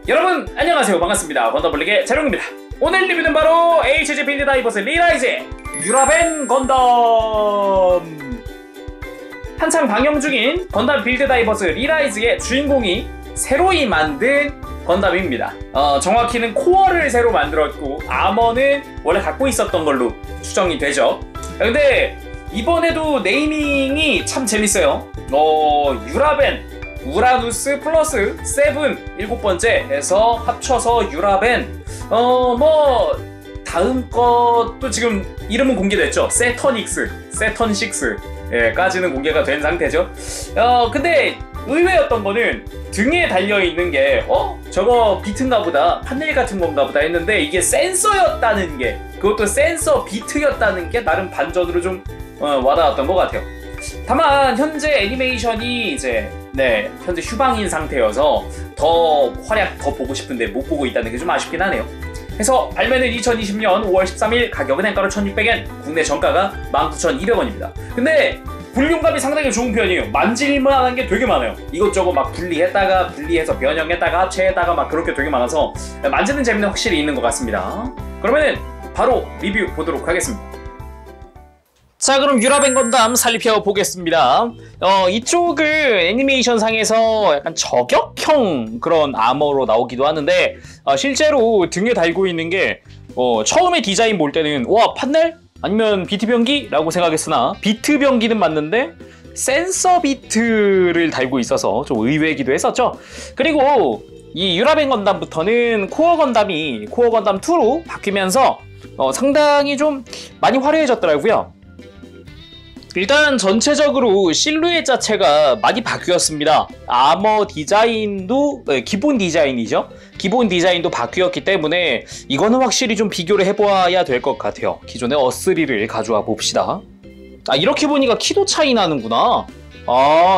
여러분 안녕하세요. 반갑습니다. 건담블릭의 재룡입니다. 오늘 리뷰는 바로 HG 빌드 다이버스 리라이즈의 유라벤 건담. 한창 방영 중인 건담 빌드 다이버스 리라이즈의 주인공이 새로이 만든 건담입니다. 정확히는 코어를 새로 만들었고 아머는 원래 갖고 있었던 걸로 추정이 되죠. 근데 이번에도 네이밍이 참 재밌어요. 유라벤 우라누스 플러스 세븐 7번째 해서 합쳐서 유라벤. 다음 것도 지금 이름은 공개됐죠. 세턴6 까지는 공개가 된 상태죠. 근데 의외였던 거는 등에 달려있는 게 저거 비트인가 보다, 판넬 같은 건가 보다 했는데 이게 센서였다는 게, 그것도 센서 비트였다는 게 나름 반전으로 좀 와닿았던 것 같아요. 다만 현재 애니메이션이 이제 현재 휴방인 상태여서 더 활약 더 보고 싶은데 못 보고 있다는 게 좀 아쉽긴 하네요. 그래서 발매는 2020년 5월 13일, 가격은 hen가로 1,600엔, 국내 정가가 19,200원입니다. 근데 볼륨감이 상당히 좋은 편이에요. 만질만한 게 되게 많아요. 이것저것 막 분리해서 변형했다가 합체했다가 막 그렇게 되게 많아서 만지는 재미는 확실히 있는 것 같습니다. 그러면은 바로 리뷰 보도록 하겠습니다. 자, 그럼 유라벤 건담 살펴보겠습니다. 이쪽을 애니메이션 상에서 약간 저격형 그런 아머로 나오기도 하는데, 실제로 등에 달고 있는 게 처음에 디자인 볼 때는 와, 판넬? 아니면 비트 변기? 라고 생각했으나 비트 변기는 맞는데 센서 비트를 달고 있어서 좀 의외이기도 했었죠. 그리고 이 유라벤 건담부터는 코어 건담이 코어 건담 2로 바뀌면서 상당히 좀 많이 화려해졌더라고요. 일단 전체적으로 실루엣 자체가 많이 바뀌었습니다. 아머 디자인도 기본 디자인이죠. 기본 디자인도 바뀌었기 때문에 이거는 확실히 좀 비교를 해봐야 될 것 같아요. 기존의 어스리를 가져와 봅시다. 이렇게 보니까 키도 차이 나는구나.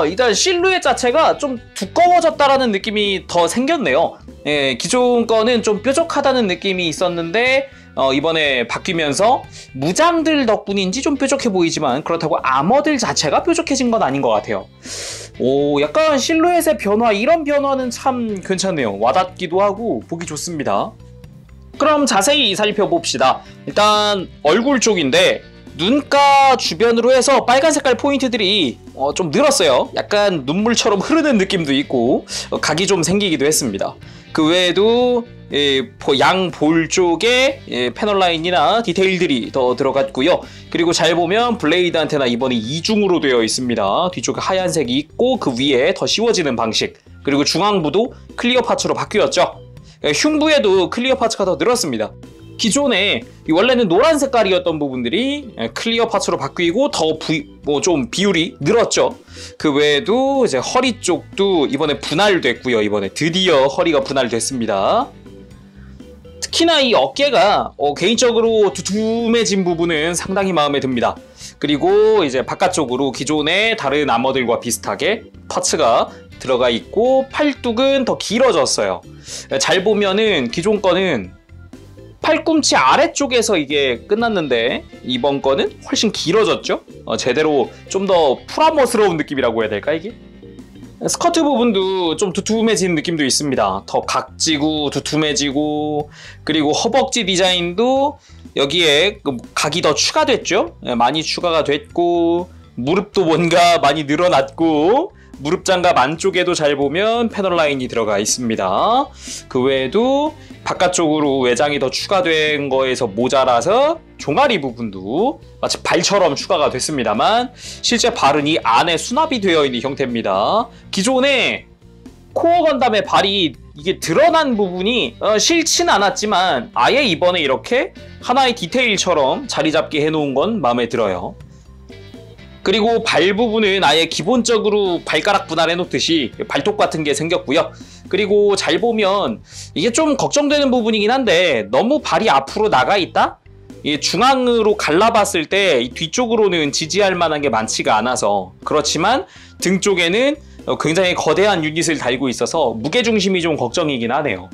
일단 실루엣 자체가 좀 두꺼워졌다라는 느낌이 더 생겼네요. 기존 거는 좀 뾰족하다는 느낌이 있었는데 이번에 바뀌면서 무장들 덕분인지 좀 뾰족해 보이지만 그렇다고 아머들 자체가 뾰족해진 건 아닌 것 같아요. 약간 실루엣의 변화, 이런 변화는 참 괜찮네요. 와닿기도 하고 보기 좋습니다. 그럼 자세히 살펴봅시다. 일단 얼굴 쪽인데 눈가 주변으로 해서 빨간 색깔 포인트들이 좀 늘었어요. 약간 눈물처럼 흐르는 느낌도 있고 각이 좀 생기기도 했습니다. 그 외에도 양 볼 쪽에 패널 라인이나 디테일들이 더 들어갔고요. 그리고 잘 보면 블레이드 안테나 이번에 이중으로 되어 있습니다. 뒤쪽에 하얀색이 있고 그 위에 더 씌워지는 방식. 그리고 중앙부도 클리어 파츠로 바뀌었죠. 흉부에도 클리어 파츠가 더 늘었습니다. 기존에 원래는 노란 색깔이었던 부분들이 클리어 파츠로 바뀌고 더 좀 비율이 늘었죠. 그 외에도 이제 허리 쪽도 이번에 분할됐고요. 이번에 드디어 허리가 분할됐습니다. 특히나 이 어깨가 개인적으로 두툼해진 부분은 상당히 마음에 듭니다. 그리고 이제 바깥쪽으로 기존의 다른 아머들과 비슷하게 파츠가 들어가 있고 팔뚝은 더 길어졌어요. 잘 보면은 기존 거는 팔꿈치 아래쪽에서 이게 끝났는데 이번 거는 훨씬 길어졌죠? 제대로 좀 더 프라모스러운 느낌이라고 해야 될까 이게? 스커트 부분도 좀 두툼해진 느낌도 있습니다. 더 각지고 두툼해지고, 그리고 허벅지 디자인도 여기에 각이 더 추가됐죠? 많이 추가가 됐고, 무릎도 뭔가 많이 늘어났고, 무릎 장갑 안쪽에도 잘 보면 패널 라인이 들어가 있습니다. 그 외에도 바깥쪽으로 외장이 더 추가된 거에서 모자라서 종아리 부분도 마치 발처럼 추가가 됐습니다만 실제 발은 이 안에 수납이 되어 있는 형태입니다. 기존에 코어 건담의 발이 이게 드러난 부분이 싫진 않았지만 아예 이번에 이렇게 하나의 디테일처럼 자리 잡게 해놓은 건 마음에 들어요. 그리고 발 부분은 아예 기본적으로 발가락 분할해 놓듯이 발톱 같은 게 생겼고요. 그리고 잘 보면 이게 좀 걱정되는 부분이긴 한데 너무 발이 앞으로 나가 있다? 중앙으로 갈라봤을 때 뒤쪽으로는 지지할 만한 게 많지가 않아서, 그렇지만 등 쪽에는 굉장히 거대한 유닛을 달고 있어서 무게중심이 좀 걱정이긴 하네요.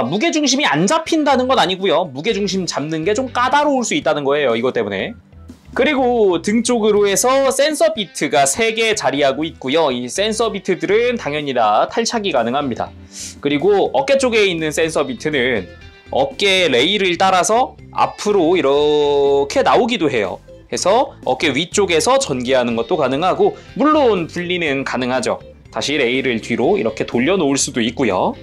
무게중심이 안 잡힌다는 건 아니고요. 무게중심 잡는 게 좀 까다로울 수 있다는 거예요. 이것 때문에. 그리고 등 쪽으로 해서 센서 비트가 3개 자리하고 있고요. 이 센서 비트들은 당연히 다 탈착이 가능합니다. 그리고 어깨 쪽에 있는 센서 비트는 어깨 레일을 따라서 앞으로 이렇게 나오기도 해요. 해서 어깨 위쪽에서 전개하는 것도 가능하고, 물론 분리는 가능하죠. 다시 레일을 뒤로 이렇게 돌려놓을 수도 있고요.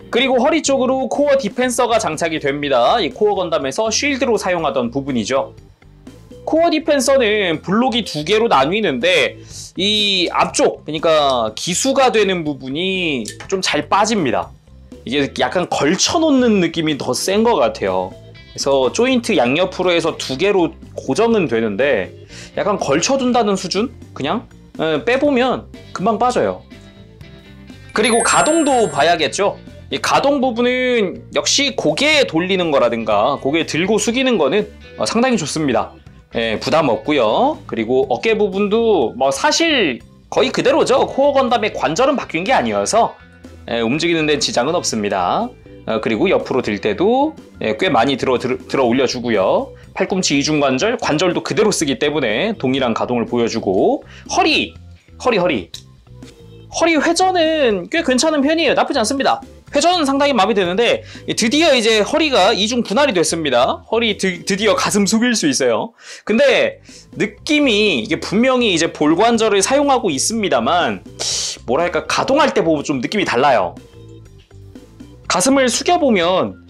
그리고 허리 쪽으로 코어 디펜서가 장착이 됩니다. 이 코어 건담에서 쉴드로 사용하던 부분이죠. 코어 디펜서는 블록이 2개로 나뉘는데 이 앞쪽, 그러니까 기수가 되는 부분이 좀 잘 빠집니다. 이게 약간 걸쳐놓는 느낌이 더 센 것 같아요. 그래서 조인트 양옆으로 해서 2개로 고정은 되는데 약간 걸쳐둔다는 수준? 그냥 빼보면 금방 빠져요. 그리고 가동도 봐야겠죠. 이 가동 부분은 역시 고개 돌리는 거라든가 고개 들고 숙이는 거는 상당히 좋습니다. 부담 없고요. 그리고 어깨 부분도 뭐 사실 거의 그대로죠. 코어 건담의 관절은 바뀐 게 아니어서 움직이는 데는 지장은 없습니다. 그리고 옆으로 들 때도 꽤 많이 들어 올려주고요. 팔꿈치 이중관절, 관절도 그대로 쓰기 때문에 동일한 가동을 보여주고, 허리 회전은 꽤 괜찮은 편이에요. 나쁘지 않습니다. 회전은 상당히 마음에 드는데 드디어 이제 허리가 이중 분할이 됐습니다. 허리 드디어 가슴 숙일 수 있어요. 근데 느낌이 이게 분명히 이제 볼관절을 사용하고 있습니다만 뭐랄까 가동할 때 보면 좀 느낌이 달라요. 가슴을 숙여보면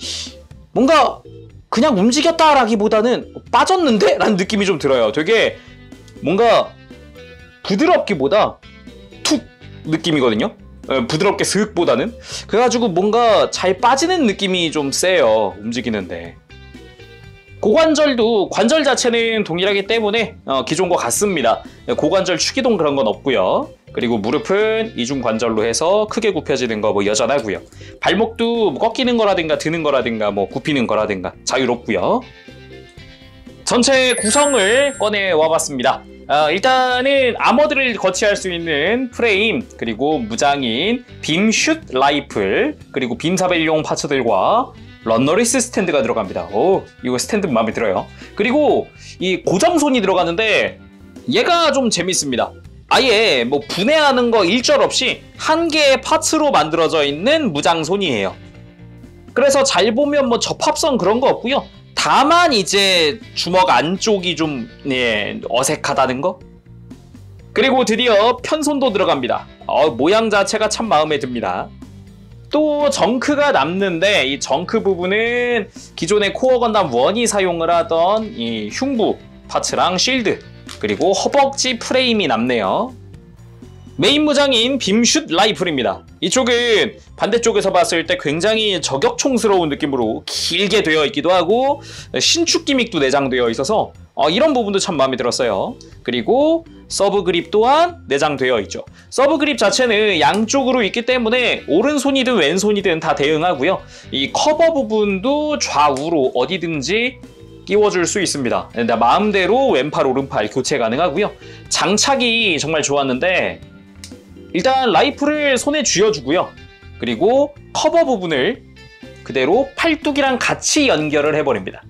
뭔가 그냥 움직였다라기보다는 빠졌는데? 라는 느낌이 좀 들어요. 되게 뭔가 부드럽기보다 툭 느낌이거든요. 부드럽게 슥보다는. 그래가지고 뭔가 잘 빠지는 느낌이 좀 세요. 움직이는데. 고관절도 관절 자체는 동일하기 때문에 기존과 같습니다. 고관절 축이동 그런 건 없고요. 그리고 무릎은 이중관절로 해서 크게 굽혀지는 거 뭐 여전하고요. 발목도 뭐 꺾이는 거라든가 드는 거라든가 뭐 굽히는 거라든가 자유롭고요. 전체 구성을 꺼내 와봤습니다. 일단은 아머드를 거치할 수 있는 프레임, 그리고 무장인 빔슛 라이플, 그리고 빔사벨용 파츠들과 런너리스 스탠드가 들어갑니다. 오, 이거 스탠드 마음에 들어요. 그리고 이 고정손이 들어가는데 얘가 좀 재밌습니다. 아예 뭐 분해하는 거 일절 없이 한 개의 파츠로 만들어져 있는 무장손이에요. 그래서 잘 보면 뭐 접합성 그런 거 없고요. 다만 이제 주먹 안쪽이 좀 어색하다는 거? 그리고 드디어 편손도 들어갑니다. 모양 자체가 참 마음에 듭니다. 또 정크가 남는데 이 정크 부분은 기존의 코어 건담 1이 사용을 하던 이 흉부 파츠랑 실드, 그리고 허벅지 프레임이 남네요. 메인 무장인 빔슛 라이플입니다. 이쪽은 반대쪽에서 봤을 때 굉장히 저격총스러운 느낌으로 길게 되어 있기도 하고 신축 기믹도 내장되어 있어서 이런 부분도 참 마음에 들었어요. 그리고 서브 그립 또한 내장되어 있죠. 서브 그립 자체는 양쪽으로 있기 때문에 오른손이든 왼손이든 다 대응하고요. 이 커버 부분도 좌우로 어디든지 끼워줄 수 있습니다. 마음대로 왼팔 오른팔 교체 가능하고요. 장착이 정말 좋았는데 일단 라이플을 손에 쥐어주고요. 그리고 커버 부분을 그대로 팔뚝이랑 같이 연결을 해버립니다.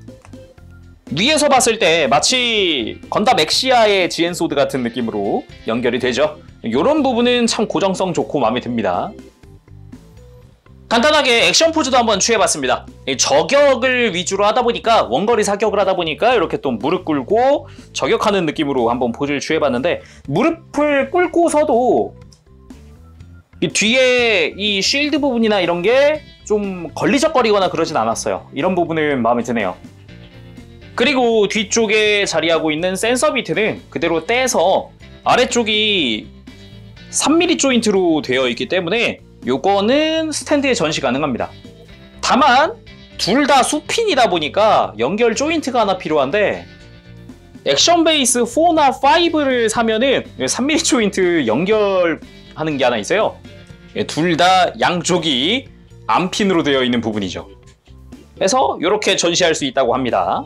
위에서 봤을 때 마치 건담 엑시아의 지엔소드 같은 느낌으로 연결이 되죠. 이런 부분은 참 고정성 좋고 마음에 듭니다. 간단하게 액션 포즈도 한번 취해봤습니다. 저격을 위주로 하다 보니까, 원거리 사격을 하다 보니까 이렇게 또 무릎 꿇고 저격하는 느낌으로 한번 포즈를 취해봤는데, 무릎을 꿇고서도 이 뒤에 이 쉴드 부분이나 이런 게 좀 걸리적거리거나 그러진 않았어요. 이런 부분은 마음에 드네요. 그리고 뒤쪽에 자리하고 있는 센서 비트는 그대로 떼서 아래쪽이 3mm 조인트로 되어 있기 때문에 요거는 스탠드에 전시 가능합니다. 다만 둘 다 수핀이다 보니까 연결 조인트가 하나 필요한데, 액션 베이스 4나 5를 사면은 3mm 조인트 연결하는 게 하나 있어요. 둘 다 양쪽이 암핀으로 되어 있는 부분이죠. 그래서 이렇게 전시할 수 있다고 합니다.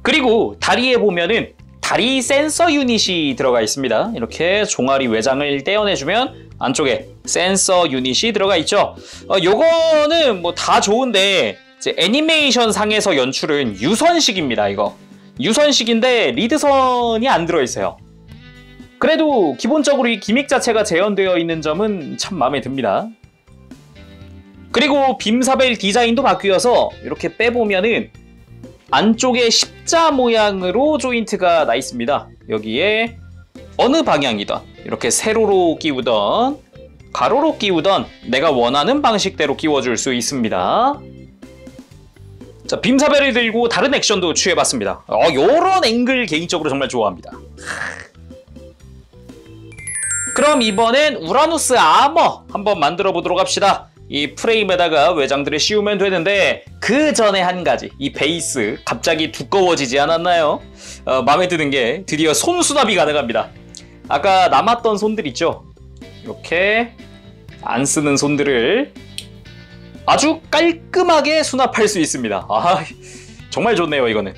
그리고 다리에 보면은 다리 센서 유닛이 들어가 있습니다. 이렇게 종아리 외장을 떼어내주면 안쪽에 센서 유닛이 들어가 있죠. 요거는 뭐 다 좋은데 이제 애니메이션 상에서 연출은 유선식입니다. 이거 유선식인데 리드선이 안 들어있어요. 그래도 기본적으로 이 기믹 자체가 재현되어 있는 점은 참 마음에 듭니다. 그리고 빔사벨 디자인도 바뀌어서 이렇게 빼보면은 안쪽에 십자 모양으로 조인트가 나 있습니다. 여기에 어느 방향이든 이렇게 세로로 끼우던 가로로 끼우던 내가 원하는 방식대로 끼워줄 수 있습니다. 자, 빔사벨을 들고 다른 액션도 취해봤습니다. 요런 앵글 개인적으로 정말 좋아합니다. 그럼 이번엔 우라누스 아머 한번 만들어 보도록 합시다. 이 프레임에다가 외장들을 씌우면 되는데 그 전에 한 가지, 이 베이스 갑자기 두꺼워지지 않았나요? 마음에 드는 게 드디어 손 수납이 가능합니다. 아까 남았던 손들 있죠? 이렇게 안 쓰는 손들을 아주 깔끔하게 수납할 수 있습니다. 정말 좋네요 이거는.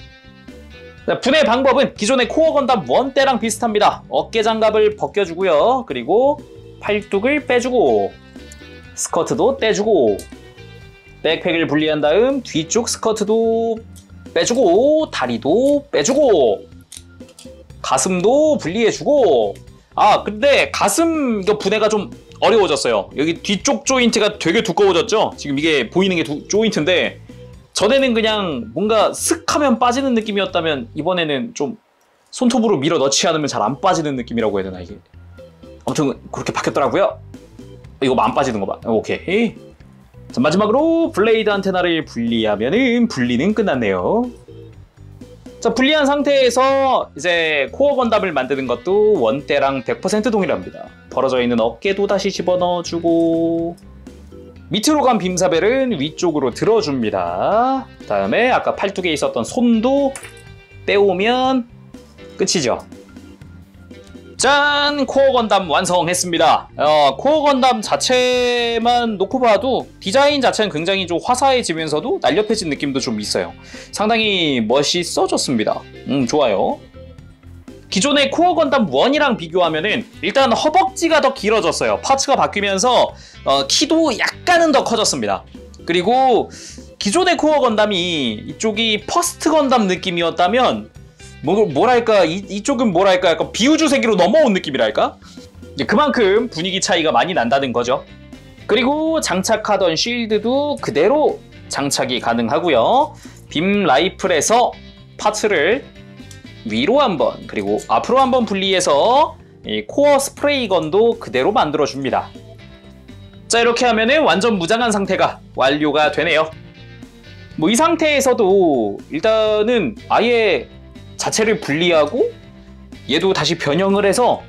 분해 방법은 기존의 코어 건담 1대랑 비슷합니다. 어깨 장갑을 벗겨주고요. 그리고 팔뚝을 빼주고 스커트도 떼주고 백팩을 분리한 다음 뒤쪽 스커트도 빼주고 다리도 빼주고 가슴도 분리해주고. 근데 가슴 이거 분해가 좀 어려워졌어요. 여기 뒤쪽 조인트가 되게 두꺼워졌죠? 지금 이게 보이는 게 조인트인데 전에는 그냥 뭔가 슥 하면 빠지는 느낌이었다면 이번에는 좀 손톱으로 밀어 넣지 않으면 잘 안 빠지는 느낌이라고 해야 되나 이게. 아무튼 그렇게 바뀌었더라고요. 이거 안 빠지는 거 봐. 오케이. 자, 마지막으로 블레이드 안테나를 분리하면은 분리는 끝났네요. 자, 분리한 상태에서 이제 코어 건담을 만드는 것도 원대랑 100% 동일합니다. 벌어져 있는 어깨도 다시 집어넣어주고 밑으로 간 빔사벨은 위쪽으로 들어줍니다. 다음에 아까 팔뚝에 있었던 손도 빼오면 끝이죠. 짠! 코어 건담 완성했습니다. 코어 건담 자체만 놓고 봐도 디자인 자체는 굉장히 좀 화사해지면서도 날렵해진 느낌도 좀 있어요. 상당히 멋있어졌습니다. 좋아요. 기존의 코어 건담 1이랑 비교하면은 일단 허벅지가 더 길어졌어요. 파츠가 바뀌면서 키도 약간은 더 커졌습니다. 그리고 기존의 코어 건담이 이쪽이 퍼스트 건담 느낌이었다면 뭐랄까 이쪽은 뭐랄까 약간 비우주세기로 넘어온 느낌이랄까? 그만큼 분위기 차이가 많이 난다는 거죠. 그리고 장착하던 쉴드도 그대로 장착이 가능하고요. 빔 라이플에서 파츠를 위로 한번 그리고 앞으로 한번 분리해서 이 코어 스프레이건도 그대로 만들어줍니다. 자, 이렇게 하면은 완전 무장한 상태가 완료가 되네요. 이 상태에서도 일단은 아예 자체를 분리하고 얘도 다시 변형을 해서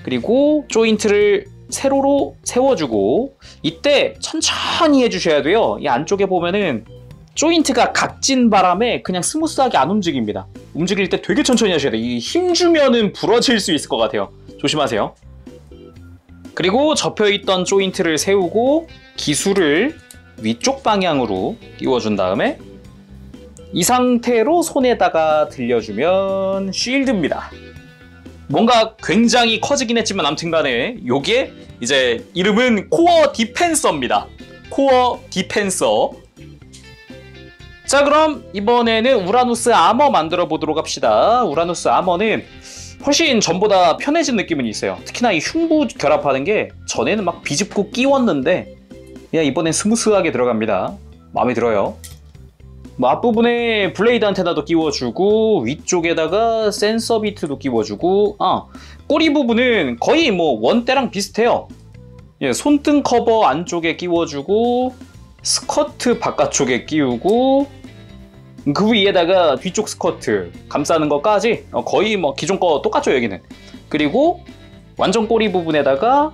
그리고 조인트를 세로로 세워주고 이때 천천히 해주셔야 돼요. 이 안쪽에 보면은 조인트가 각진 바람에 그냥 스무스하게 안 움직입니다. 움직일 때 되게 천천히 하셔야 돼요. 이 힘주면은 부러질 수 있을 것 같아요. 조심하세요. 그리고 접혀있던 조인트를 세우고 기술을 위쪽 방향으로 끼워준 다음에 이 상태로 손에다가 들려주면 쉴드입니다. 뭔가 굉장히 커지긴 했지만 아무튼 간에 요게 이제 이름은 코어 디펜서입니다. 코어 디펜서. 자, 그럼 이번에는 우라누스 아머 만들어 보도록 합시다. 우라누스 아머는 훨씬 전보다 편해진 느낌은 있어요. 특히나 이 흉부 결합하는 게 전에는 막 비집고 끼웠는데 그냥 이번엔 스무스하게 들어갑니다. 마음에 들어요. 앞부분에 블레이드 안테나도 끼워주고 위쪽에다가 센서 비트도 끼워주고 꼬리 부분은 거의 원대랑 비슷해요. 손등 커버 안쪽에 끼워주고 스커트 바깥쪽에 끼우고 그 위에다가 뒤쪽 스커트 감싸는 것까지 거의 기존 거 똑같죠 여기는. 그리고 완전 꼬리 부분에다가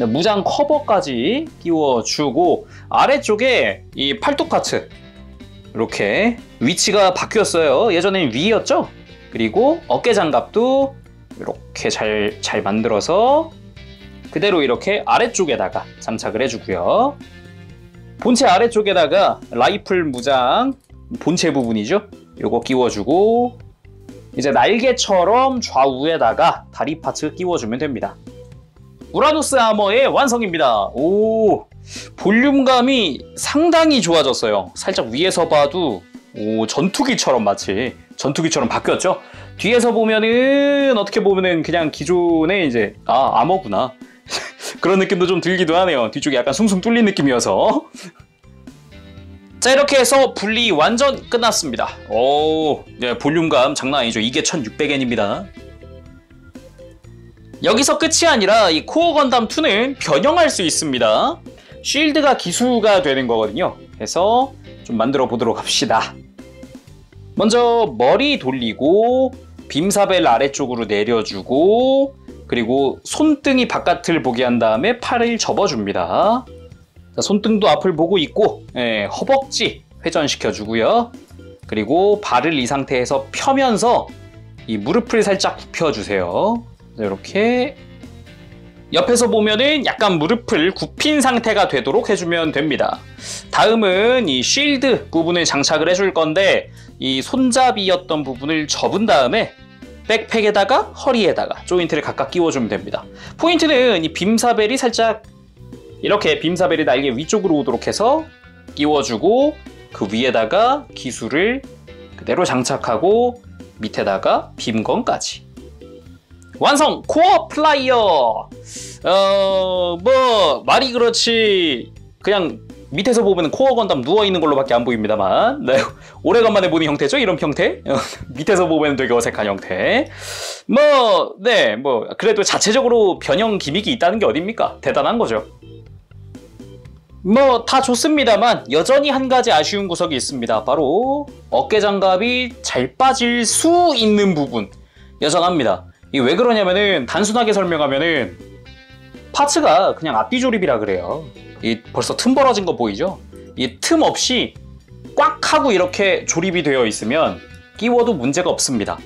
무장 커버까지 끼워주고 아래쪽에 이 팔뚝 파츠 이렇게 위치가 바뀌었어요. 예전엔 위였죠? 그리고 어깨 장갑도 이렇게 잘 만들어서 그대로 이렇게 아래쪽에다가 장착을 해주고요. 본체 아래쪽에다가 라이플 무장 본체 부분이죠. 요거 끼워주고 이제 날개처럼 좌우에다가 다리 파츠 끼워주면 됩니다. 우라누스 아머의 완성입니다. 오, 볼륨감이 상당히 좋아졌어요. 살짝 위에서 봐도 전투기처럼 마치 전투기처럼 바뀌었죠. 뒤에서 보면은 어떻게 보면은 그냥 기존의 이제 아머구나 그런 느낌도 좀 들기도 하네요. 뒤쪽이 약간 숭숭 뚫린 느낌이어서. 자, 이렇게 해서 분리 완전 끝났습니다. 오, 네, 볼륨감 장난 아니죠. 이게 1600엔입니다. 여기서 끝이 아니라 이 코어 건담 2는 변형할 수 있습니다. 쉴드가 기수가 되는 거거든요. 그래서 좀 만들어 보도록 합시다. 먼저 머리 돌리고 빔사벨 아래쪽으로 내려주고 그리고 손등이 바깥을 보게 한 다음에 팔을 접어줍니다. 자, 손등도 앞을 보고 있고 허벅지 회전시켜주고요. 그리고 발을 이 상태에서 펴면서 이 무릎을 살짝 굽혀주세요. 이렇게 옆에서 보면은 약간 무릎을 굽힌 상태가 되도록 해주면 됩니다. 다음은 이 쉴드 부분을 장착을 해줄 건데 이 손잡이였던 부분을 접은 다음에 백팩에다가 허리에다가 조인트를 각각 끼워주면 됩니다. 포인트는 이 빔사벨이 살짝 이렇게 빔사벨이 날개 위쪽으로 오도록 해서 끼워주고 그 위에다가 기술을 그대로 장착하고 밑에다가 빔건까지 완성! 코어 플라이어! 뭐 말이 그렇지 그냥 밑에서 보면 코어 건담 누워있는 걸로밖에 안 보입니다만 네, 오래간만에 보는 형태죠? 이런 형태? 밑에서 보면 되게 어색한 형태. 뭐 그래도 자체적으로 변형 기믹이 있다는 게 어딥니까? 대단한 거죠. 뭐 다 좋습니다만 여전히 한 가지 아쉬운 구석이 있습니다. 바로 어깨 장갑이 잘 빠질 수 있는 부분 여전합니다. 이게 왜 그러냐면은 단순하게 설명하면은 파츠가 그냥 앞뒤 조립이라 그래요. 이 벌써 틈 벌어진 거 보이죠? 이 틈 없이 꽉 하고 이렇게 조립이 되어 있으면 끼워도 문제가 없습니다.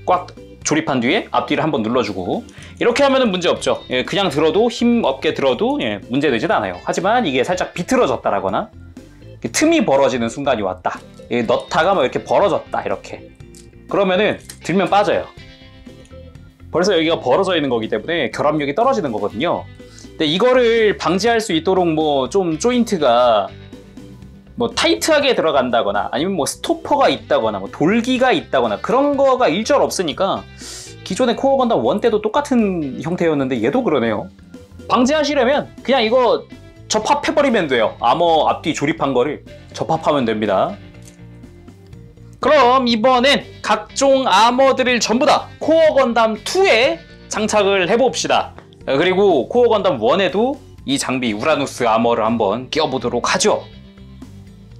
꽉 조립한 뒤에 앞뒤를 한번 눌러주고 이렇게 하면은 문제 없죠. 그냥 들어도 힘 없게 들어도 문제 되진 않아요. 하지만 이게 살짝 비틀어졌다라거나 틈이 벌어지는 순간이 왔다. 넣다가 뭐 이렇게 벌어졌다 이렇게 그러면은 들면 빠져요. 벌써 여기가 벌어져 있는 거기 때문에 결합력이 떨어지는 거거든요. 근데 이거를 방지할 수 있도록 뭐 좀 조인트가 뭐 타이트하게 들어간다거나 아니면 뭐 스토퍼가 있다거나 뭐 돌기가 있다거나 그런 거가 일절 없으니까 기존의 코어 건담 1 때도 똑같은 형태였는데 얘도 그러네요. 방지하시려면 그냥 이거 접합해버리면 돼요. 아머 앞뒤 조립한 거를 접합하면 됩니다. 그럼 이번엔 각종 아머들을 전부 다 코어 건담 2에 장착을 해봅시다. 그리고 코어 건담 1에도 이 장비 우라누스 아머를 한번 끼워보도록 하죠.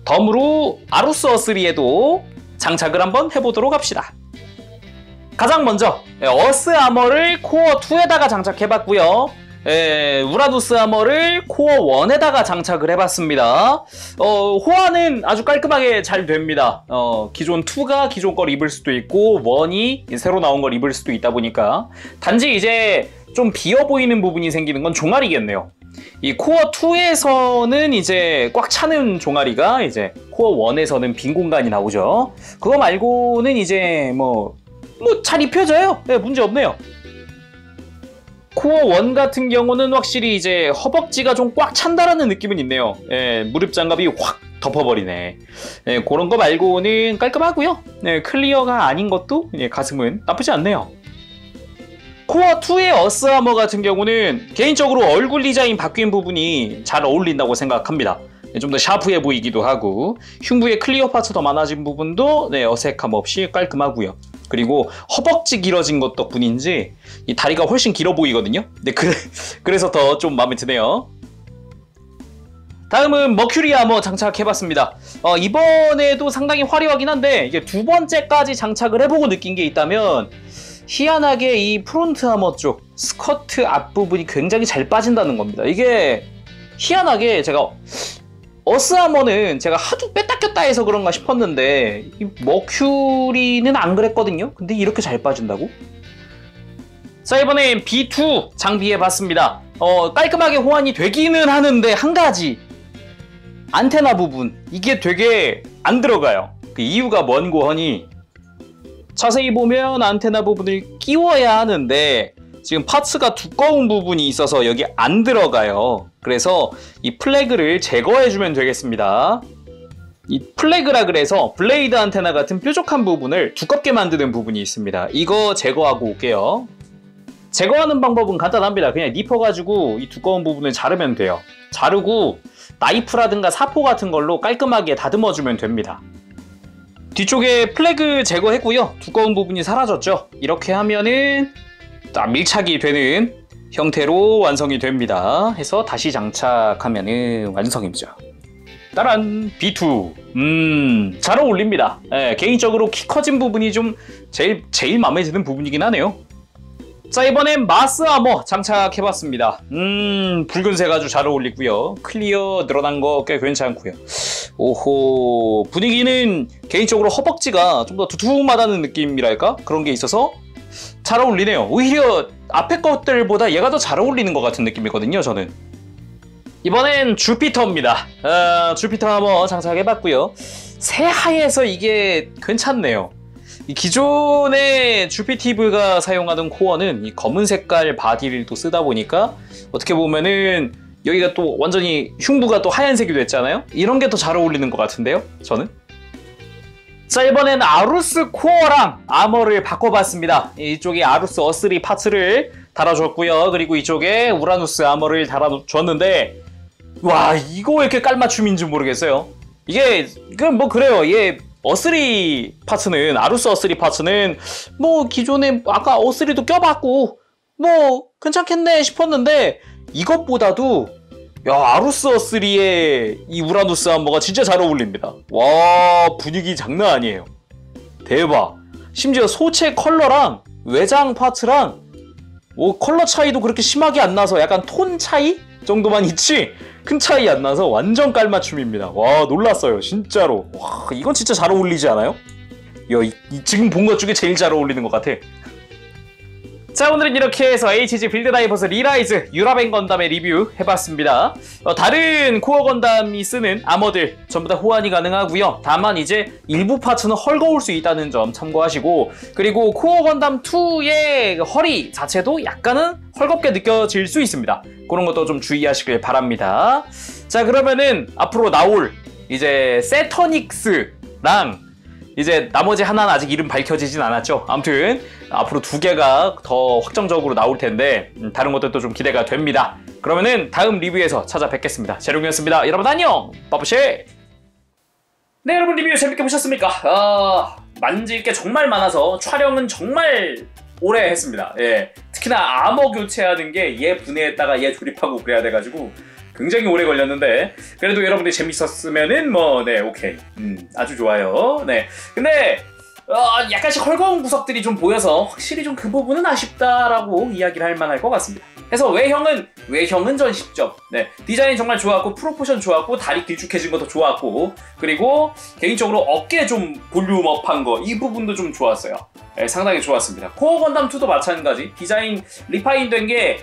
덤으로 아루스 3에도 장착을 한번 해보도록 합시다. 가장 먼저 어스 아머를 코어 2에다가 장착해봤고요. 우라누스 아머를 코어 1에다가 장착을 해봤습니다. 호환은 아주 깔끔하게 잘 됩니다. 기존 2가 기존 걸 입을 수도 있고 1이 새로 나온 걸 입을 수도 있다 보니까 단지 이제 좀 비어 보이는 부분이 생기는 건 종아리겠네요. 이 코어 2에서는 이제 꽉 차는 종아리가 이제 코어 1에서는 빈 공간이 나오죠. 그거 말고는 이제 뭐 잘 입혀져요. 문제 없네요. 코어 1 같은 경우는 확실히 이제 허벅지가 좀 꽉 찬다라는 느낌은 있네요. 무릎 장갑이 확 덮어버리네. 그런 거 말고는 깔끔하고요. 클리어가 아닌 것도 가슴은 나쁘지 않네요. 코어 2의 어스 아머 같은 경우는 개인적으로 얼굴 디자인 바뀐 부분이 잘 어울린다고 생각합니다. 좀 더 샤프해 보이기도 하고 흉부에 클리어 파츠 더 많아진 부분도 어색함 없이 깔끔하고요. 그리고 허벅지 길어진 것 덕분인지 이 다리가 훨씬 길어 보이거든요. 그래서 더 좀 마음에 드네요. 다음은 머큐리 아머 장착해봤습니다. 이번에도 상당히 화려하긴 한데 이게 두 번째까지 장착을 해보고 느낀 게 있다면 희한하게 이 프론트 아머 쪽 스커트 앞부분이 굉장히 잘 빠진다는 겁니다. 이게 희한하게 제가 어스 아머는 제가 하도 뺐다 꼈다 해서 그런가 싶었는데 이 머큐리는 안 그랬거든요. 근데 이렇게 잘 빠진다고? 자, 이번엔 B2 장비해봤습니다. 깔끔하게 호환이 되기는 하는데 한 가지 안테나 부분 이게 되게 안 들어가요. 그 이유가 뭔고 하니 자세히 보면 안테나 부분을 끼워야 하는데 지금 파츠가 두꺼운 부분이 있어서 여기 안 들어가요. 그래서 이 플래그를 제거해주면 되겠습니다. 이 플래그라 그래서 블레이드 안테나 같은 뾰족한 부분을 두껍게 만드는 부분이 있습니다. 이거 제거하고 올게요. 제거하는 방법은 간단합니다. 그냥 니퍼 가지고 이 두꺼운 부분을 자르면 돼요. 자르고 나이프라든가 사포 같은 걸로 깔끔하게 다듬어주면 됩니다. 뒤쪽에 플래그 제거했고요. 두꺼운 부분이 사라졌죠. 이렇게 하면은 딱 밀착이 되는 형태로 완성이 됩니다. 해서 다시 장착하면은 완성입니다. 따란 B2. 잘 어울립니다. 예, 개인적으로 키 커진 부분이 좀 제일 마음에 드는 부분이긴 하네요. 자, 이번엔 마스 아머 장착해봤습니다. 붉은색 아주 잘 어울리고요. 클리어 늘어난 거 꽤 괜찮고요. 오호, 분위기는 개인적으로 허벅지가 좀 더 두툼하다는 느낌이랄까? 그런 게 있어서 잘 어울리네요. 오히려 앞에 것들보다 얘가 더 잘 어울리는 것 같은 느낌이거든요, 저는. 이번엔 주피터입니다. 주피터 아머 장착해봤고요. 새하얘서 이게 괜찮네요. 이 기존의 주피티브가 사용하던 코어는 이 검은 색깔 바디를 또 쓰다 보니까 어떻게 보면은 여기가 또 완전히 흉부가 또 하얀색이 됐잖아요. 이런 게 더 잘 어울리는 것 같은데요, 저는. 자, 이번엔 아루스 코어랑 아머를 바꿔봤습니다. 이쪽에 아루스 어스리 파츠를 달아줬고요. 그리고 이쪽에 우라누스 아머를 달아줬는데, 와, 이거 왜 이렇게 깔맞춤인지 모르겠어요. 이게 뭐 그래요. 얘 어스리 파츠는, 아루스 어스리 파츠는 뭐 기존에 아까 어스리도 껴봤고 뭐 괜찮겠네 싶었는데, 이것보다도 야, 아루스 어스리의 이 우라누스 아머가 진짜 잘 어울립니다. 와, 분위기 장난 아니에요. 대박. 심지어 소체 컬러랑 외장 파츠랑 뭐 컬러 차이도 그렇게 심하게 안 나서 약간 톤 차이 정도만 있지 큰 차이 안 나서 완전 깔맞춤입니다. 와, 놀랐어요. 진짜로. 와, 이건 진짜 잘 어울리지 않아요? 야, 지금 본 것 중에 제일 잘 어울리는 것 같아. 자, 오늘은 이렇게 해서 HG 빌드 다이버스 리라이즈 유라벤 건담의 리뷰 해봤습니다. 다른 코어 건담이 쓰는 아머들 전부 다 호환이 가능하고요. 다만 이제 일부 파츠는 헐거울 수 있다는 점 참고하시고, 그리고 코어 건담 2의 허리 자체도 약간은 헐겁게 느껴질 수 있습니다. 그런 것도 좀 주의하시길 바랍니다. 자, 그러면은 앞으로 나올 이제 세터닉스랑 이제 나머지 하나는 아직 이름 밝혀지진 않았죠. 아무튼 앞으로 2개가 더 확정적으로 나올 텐데 다른 것들도 좀 기대가 됩니다. 그러면은 다음 리뷰에서 찾아뵙겠습니다. 재룡이었습니다. 여러분 안녕! 빠뿌쉐! 네, 여러분 리뷰 재밌게 보셨습니까? 만질 게 정말 많아서 촬영은 정말 오래 했습니다. 예. 특히나 아머 교체하는 게 얘 분해했다가 얘 조립하고 그래야 돼가지고 굉장히 오래 걸렸는데, 그래도 여러분들이 재밌었으면은 네, 오케이. 아주 좋아요. 네. 근데 약간씩 헐거운 구석들이 좀 보여서 확실히 좀 그 부분은 아쉽다라고 이야기를 할 만할 것 같습니다. 그래서 외형은 전 10점. 네. 디자인 정말 좋았고, 프로포션 좋았고, 다리 길쭉해진 것도 좋았고, 그리고 개인적으로 어깨 좀 볼륨업한 거, 이 부분도 좀 좋았어요. 네, 상당히 좋았습니다. 코어 건담 2도 마찬가지. 디자인 리파인 된 게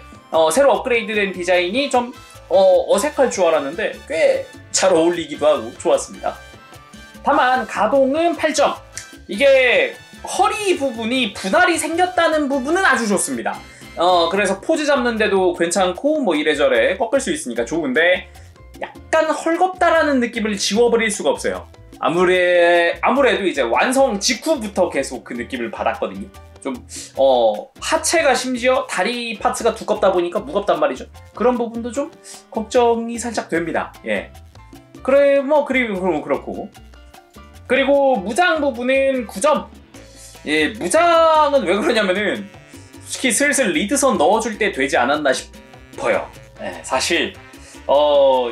새로 업그레이드된 디자인이 좀 어색할 줄 알았는데 꽤 잘 어울리기도 하고 좋았습니다. 다만 가동은 8점. 이게 허리 부분이 분할이 생겼다는 부분은 아주 좋습니다. 그래서 포즈 잡는데도 괜찮고 뭐 이래저래 꺾을 수 있으니까 좋은데, 약간 헐겁다라는 느낌을 지워버릴 수가 없어요. 아무래도 이제 완성 직후부터 계속 그 느낌을 받았거든요. 좀 하체가 심지어 다리 파츠가 두껍다 보니까 무겁단 말이죠. 그런 부분도 좀 걱정이 살짝 됩니다. 예. 그래, 뭐 그리고 그렇고, 그리고 무장 부분은 9점. 예, 무장은 왜 그러냐면은 솔직히 슬슬 리드선 넣어줄 때 되지 않았나 싶어요. 예, 사실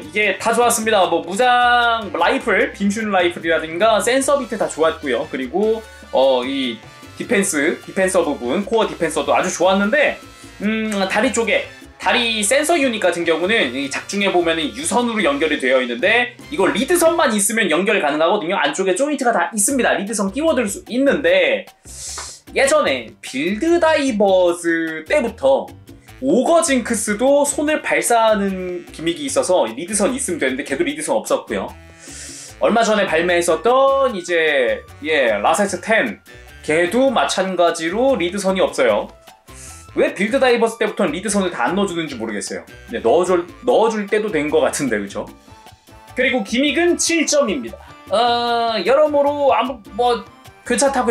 이게 다 좋았습니다. 뭐 무장 라이플, 빔슈는 라이플이라든가 센서 비트 다 좋았고요. 그리고 이 디펜서 부분, 코어 디펜서도 아주 좋았는데, 다리 쪽에, 다리 센서 유닛 같은 경우는 이 작중에 보면은 유선으로 연결이 되어 있는데, 이거 리드선만 있으면 연결 가능하거든요. 안쪽에 조인트가 다 있습니다. 리드선 끼워들 수 있는데, 예전에 빌드 다이버스 때부터 오거 징크스도 손을 발사하는 기믹이 있어서 리드선 있으면 되는데 걔도 리드선 없었고요. 얼마 전에 발매했었던 이제 라세스 10, 걔도 마찬가지로 리드선이 없어요. 왜 빌드 다이버스 때부터는 리드선을 다 안 넣어주는지 모르겠어요. 네, 넣어줄 때도 된 것 같은데, 그쵸? 그리고 기믹은 7점입니다. 여러모로 뭐 괜찮다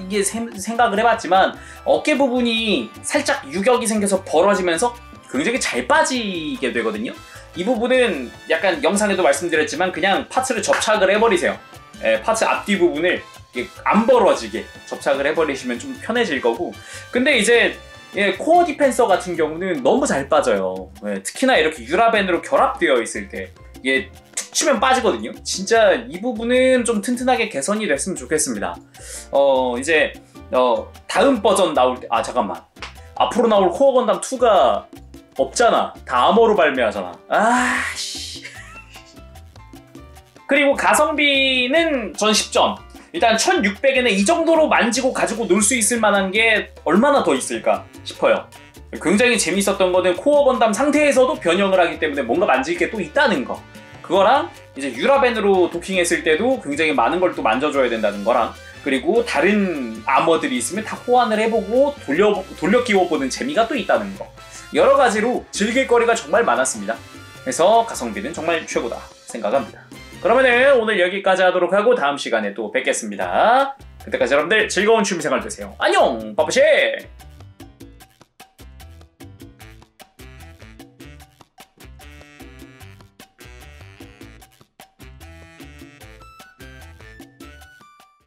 이게 생각을 해봤지만 어깨 부분이 살짝 유격이 생겨서 벌어지면서 굉장히 잘 빠지게 되거든요. 이 부분은 약간 영상에도 말씀드렸지만 그냥 파츠를 접착을 해버리세요. 파츠 앞뒤 부분을 안 벌어지게 접착을 해버리시면 좀 편해질 거고. 근데 이제 코어 디펜서 같은 경우는 너무 잘 빠져요. 특히나 이렇게 유라밴으로 결합되어 있을 때 이게 툭 치면 빠지거든요. 진짜 이 부분은 좀 튼튼하게 개선이 됐으면 좋겠습니다. 이제 다음 버전 나올 때 잠깐만, 앞으로 나올 코어 건담 2가 없잖아. 다 아머로 발매하잖아. 아씨. 그리고 가성비는 전 10점. 일단 1600엔에 이 정도로 만지고 가지고 놀 수 있을 만한 게 얼마나 더 있을까 싶어요. 굉장히 재밌었던 거는 코어 건담 상태에서도 변형을 하기 때문에 뭔가 만질 게 또 있다는 거. 그거랑 이제 유라벤으로 도킹했을 때도 굉장히 많은 걸 또 만져줘야 된다는 거랑, 그리고 다른 아머들이 있으면 다 호환을 해보고 돌려 끼워보는 재미가 또 있다는 거. 여러 가지로 즐길 거리가 정말 많았습니다. 그래서 가성비는 정말 최고다 생각합니다. 그러면은 오늘 여기까지 하도록 하고 다음 시간에 또 뵙겠습니다. 그때까지 여러분들 즐거운 취미생활 되세요. 안녕! 빠빠쉐!